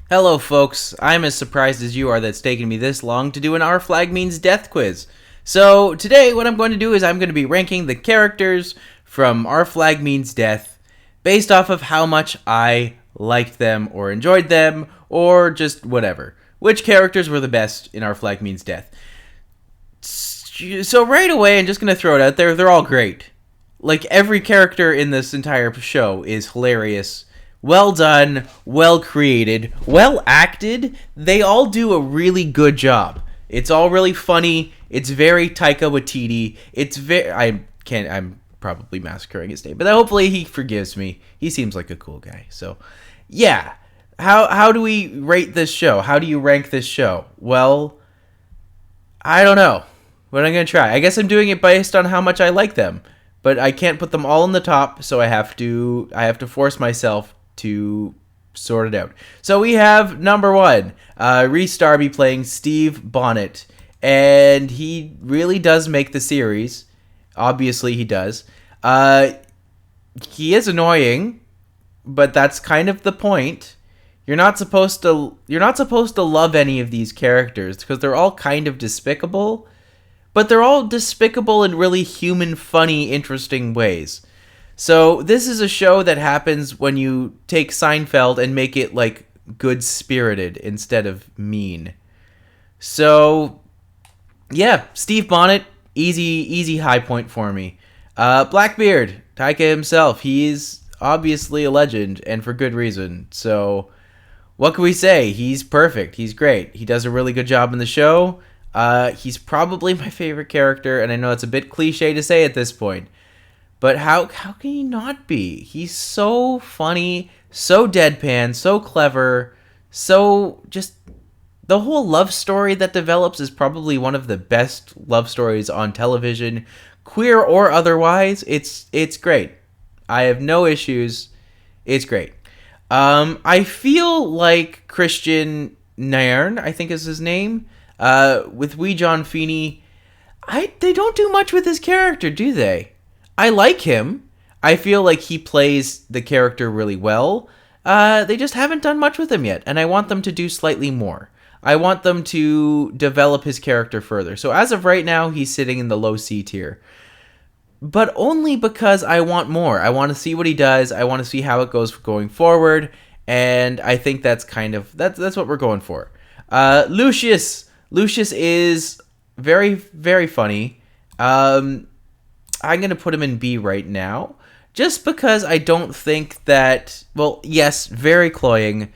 Hello, folks. I'm as surprised as you are that it's taken me this long to do an Our Flag Means Death quiz. So, today, what I'm going to do is I'm going to be ranking the characters from Our Flag Means Death based off of how much I liked them or enjoyed them or just whatever. Which characters were the best in Our Flag Means Death. So, right away, I'm just going to throw it out there. They're all great. Like, every character in this entire show is hilarious. Well done, well created, well acted. They all do a really good job. It's all really funny. It's very Taika Waititi. I'm probably massacring his name, but hopefully he forgives me. He seems like a cool guy. So, yeah. How do we rate this show? How do you rank this show? Well, I don't know. But I'm going to try. I guess I'm doing it based on how much I like them. But I can't put them all in the top, so I have to force myself to sort it out. So we have number 1, Rhys Darby playing Steve Bonnet, and he really does make the series. Obviously, he does. He is annoying, but that's kind of the point. You're not supposed to love any of these characters because they're all kind of despicable, but they're all despicable in really human, funny, interesting ways. So this is a show that happens when you take Seinfeld and make it like good-spirited instead of mean. So yeah, Steve Bonnet, easy high point for me. Blackbeard Taika himself, he's obviously a legend and for good reason. So what can we say? He's perfect. He's great. He does a really good job in the show. He's probably my favorite character, and I know it's a bit cliche to say at this point. But how can he not be? He's so funny, so deadpan, so clever, so just the whole love story that develops is probably one of the best love stories on television, queer or otherwise. It's great. I have no issues. It's great. I feel like Christian Niren, I think is his name, with Wee John Feeney. They don't do much with his character, do they? I like him. I feel like he plays the character really well. They just haven't done much with him yet, and I want them to do slightly more. I want them to develop his character further. So as of right now, he's sitting in the low C tier. But only because I want more. I want to see what he does. I want to see how it goes going forward. And I think that's that's what we're going for. Lucius. Lucius is very, very funny. I'm going to put him in B right now, just because I don't think that, well, yes, very cloying,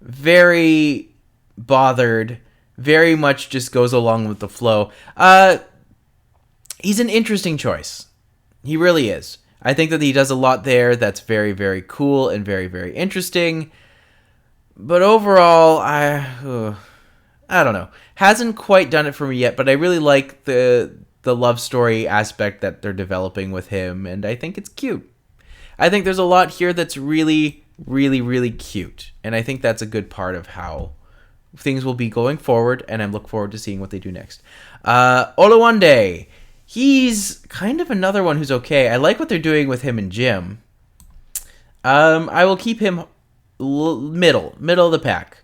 very bothered, very much just goes along with the flow. He's an interesting choice. He really is. I think that he does a lot there that's very, very cool and very, very interesting. But overall, I don't know. Hasn't quite done it for me yet, but I really like the love story aspect that they're developing with him, and I think it's cute. I think there's a lot here that's really, really, really cute, and I think that's a good part of how things will be going forward, and I'm looking forward to seeing what they do next. Olawande, he's kind of another one who's okay. I like what they're doing with him and Jim. I will keep him middle of the pack.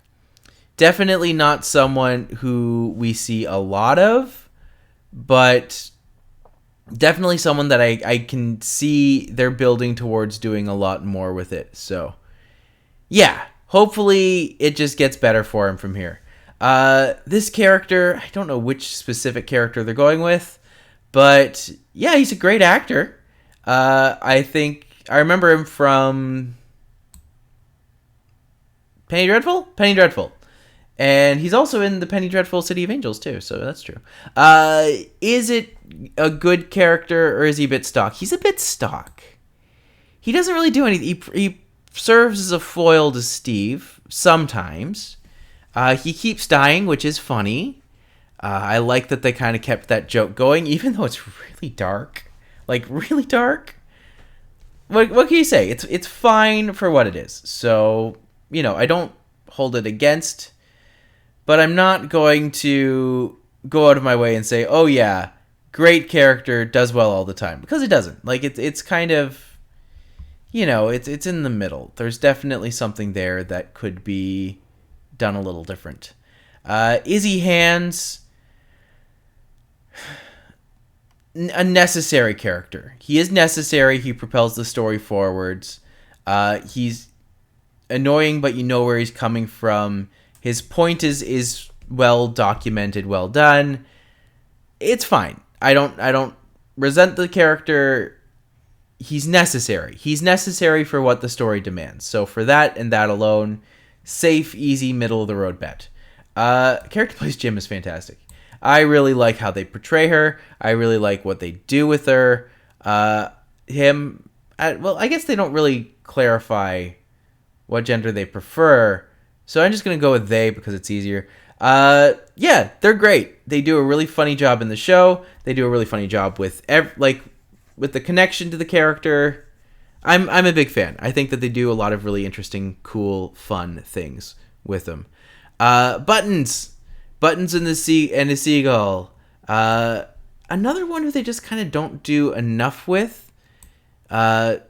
Definitely not someone who we see a lot of, but definitely someone that I can see they're building towards doing a lot more with it. So, yeah, hopefully it just gets better for him from here. This character, I don't know which specific character they're going with, but yeah, he's a great actor. I think I remember him from Penny Dreadful? Penny Dreadful. And he's also in the Penny Dreadful City of Angels, too, so that's true. Is it a good character, or is he a bit stock? He's a bit stock. He doesn't really do anything. He serves as a foil to Steve, sometimes. He keeps dying, which is funny. I like that they kind of kept that joke going, even though it's really dark. Like, really dark. What can you say? It's fine for what it is. So, I don't hold it against, but I'm not going to go out of my way and say, oh yeah, great character, does well all the time, because it doesn't. Like, it's kind of, it's in the middle. There's definitely something there that could be done a little different. Izzy Hands, a necessary character. He is necessary. He propels the story forwards. He's annoying, but you know where he's coming from. His point is well documented, well done. It's fine. I don't resent the character. He's necessary. He's necessary for what the story demands. So for that and that alone, safe, easy, middle of the road bet. Character plays Jim is fantastic. I really like how they portray her. I really like what they do with her. I guess they don't really clarify what gender they prefer, so I'm just going to go with they because it's easier. Yeah, they're great. They do a really funny job in the show. They do a really funny job with with the connection to the character. I'm a big fan. I think that they do a lot of really interesting, cool, fun things with them. Buttons in the Seagull. Another one who they just kind of don't do enough with. I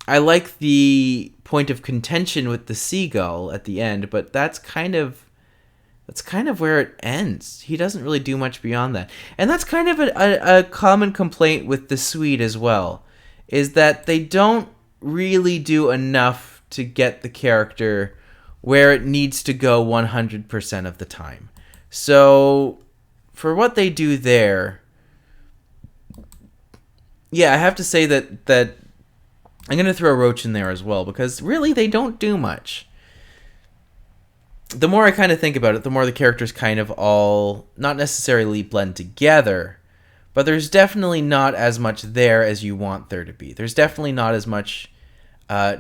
like the point of contention with the Seagull at the end, but that's kind of where it ends. He doesn't really do much beyond that. And that's kind of a common complaint with the Swede as well, is that they don't really do enough to get the character where it needs to go 100% of the time. So, for what they do there, yeah, I have to say that I'm going to throw Roach in there as well, because really they don't do much. The more I kind of think about it, the more the characters kind of all not necessarily blend together, but there's definitely not as much there as you want there to be. There's definitely not as much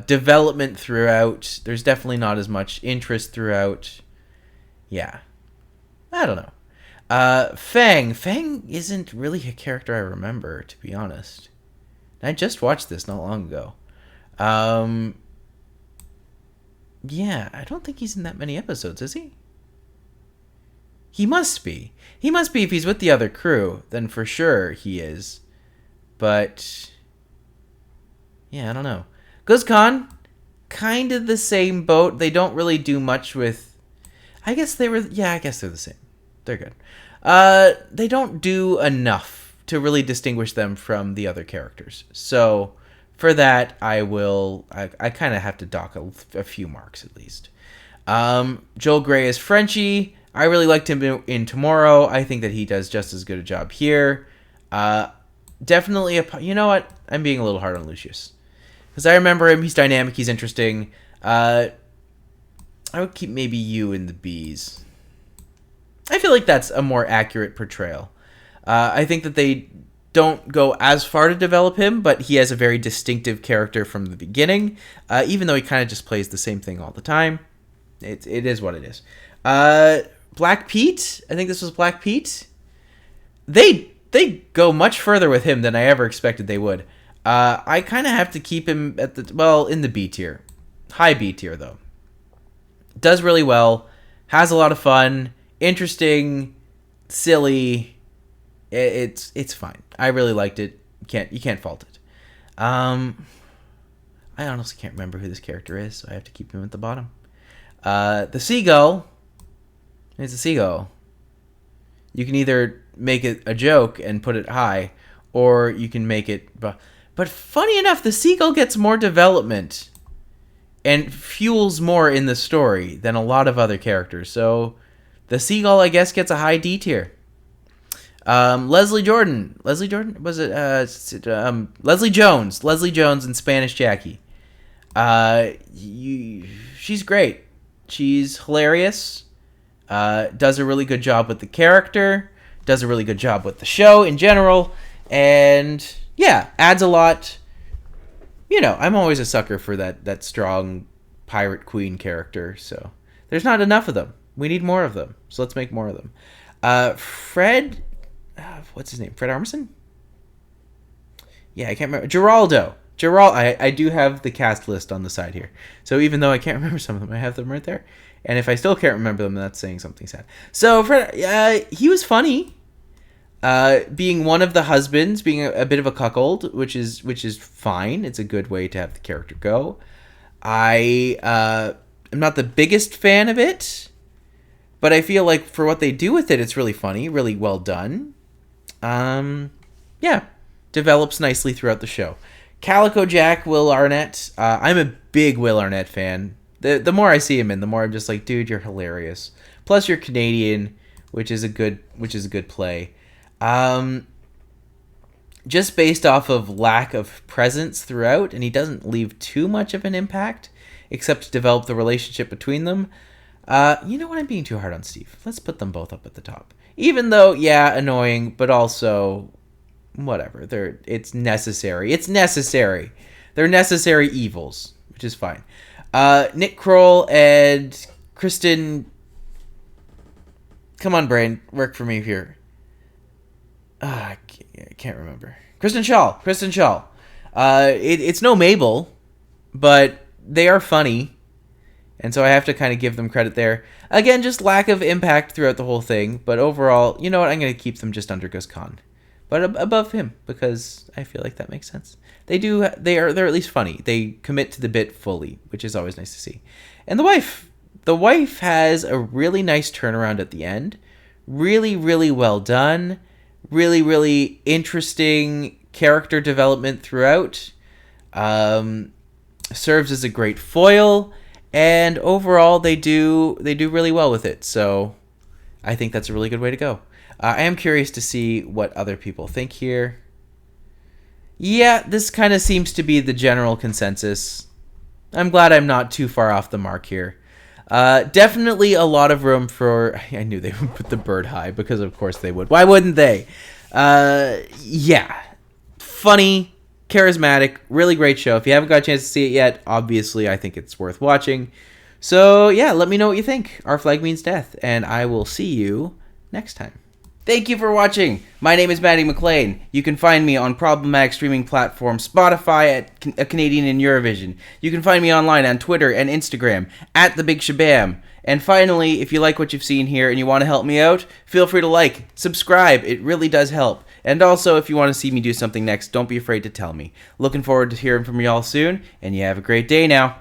development throughout. There's definitely not as much interest throughout. Yeah. I don't know. Fang isn't really a character I remember, to be honest. I just watched this not long ago. Yeah, I don't think he's in that many episodes, is he? He must be. He must be if he's with the other crew, then for sure he is. But yeah, I don't know. Guzkan, kind of the same boat. They don't really do much with... I guess they're the same. They're good. They don't do enough to really distinguish them from the other characters. So for that, I kind of have to dock a few marks at least. Joel Grey is Frenchie. I really liked him in Tomorrow. I think that he does just as good a job here. Definitely you know what? I'm being a little hard on Lucius. Because I remember him. He's dynamic. He's interesting. I would keep maybe you in the B's. I feel like that's a more accurate portrayal. I think that they don't go as far to develop him, but he has a very distinctive character from the beginning, even though he kind of just plays the same thing all the time. It is what it is. Black Pete, I think this was Black Pete. They go much further with him than I ever expected they would. I kind of have to keep him in the B tier. High B tier, though. Does really well. Has a lot of fun. Interesting. Silly. It's fine. I really liked it. You can't fault it. I honestly can't remember who this character is, so I have to keep him at the bottom. The Seagull. It's a seagull. You can either make it a joke and put it high, or you can make it... But funny enough, the Seagull gets more development and fuels more in the story than a lot of other characters. So the Seagull, I guess, gets a high D tier. Leslie Jordan was it? Leslie Jones in Spanish Jackie. She's great. She's hilarious. Does a really good job with the character. Does a really good job with the show in general, and yeah, adds a lot. You know, I'm always a sucker for that strong pirate queen character. So there's not enough of them. We need more of them. So let's make more of them. Fred. What's his name? Fred Armisen? Yeah, I can't remember. Geraldo. I do have the cast list on the side here. So even though I can't remember some of them, I have them right there. And if I still can't remember them, that's saying something sad. So Fred, he was funny. Being one of the husbands, being a bit of a cuckold, which is fine. It's a good way to have the character go. I I'm not the biggest fan of it, but I feel like for what they do with it, it's really funny, really well done. Yeah, develops nicely throughout the show. Calico Jack, Will Arnett. I'm a big Will Arnett fan. The more I see him in, the more I'm just like, dude, you're hilarious. Plus, you're Canadian, which is a good play. Just based off of lack of presence throughout, and he doesn't leave too much of an impact, except to develop the relationship between them. You know what? I'm being too hard on Steve. Let's put them both up at the top. Even though, yeah, annoying, but also whatever. It's necessary. It's necessary. They're necessary evils, which is fine. Nick Kroll and Kristen. Come on, brain, work for me here. I can't remember. Kristen Shaw. It's no Mabel, but they are funny, and so I have to kind of give them credit there. Again, just lack of impact throughout the whole thing, but overall, you know what? I'm going to keep them just under Gus Kahn, but above him, because I feel like that makes sense. They're at least funny. They commit to the bit fully, which is always nice to see. And the wife has a really nice turnaround at the end. Really, really well done. Really, really interesting character development throughout. Serves as a great foil, and overall they do really well with it. So I think that's a really good way to go. I am curious to see what other people think here. Yeah, this kind of seems to be the general consensus. I'm glad I'm not too far off the mark here. Definitely a lot of room for... I knew they would put the bird high, because of course they would. Why wouldn't they? Yeah. Funny, charismatic, really great show. If you haven't got a chance to see it yet, obviously I think it's worth watching. So yeah, let me know what you think. Our Flag Means Death, and I will see you next time. Thank you for watching. My name is Matti McLean. You can find me on problematic streaming platform Spotify at A Canadian in Eurovision. You can find me online on Twitter and Instagram at The Big Shabam. And finally, if you like what you've seen here and you want to help me out, feel free to like, subscribe. It really does help. And also, if you want to see me do something next, don't be afraid to tell me. Looking forward to hearing from you all soon, and you have a great day now.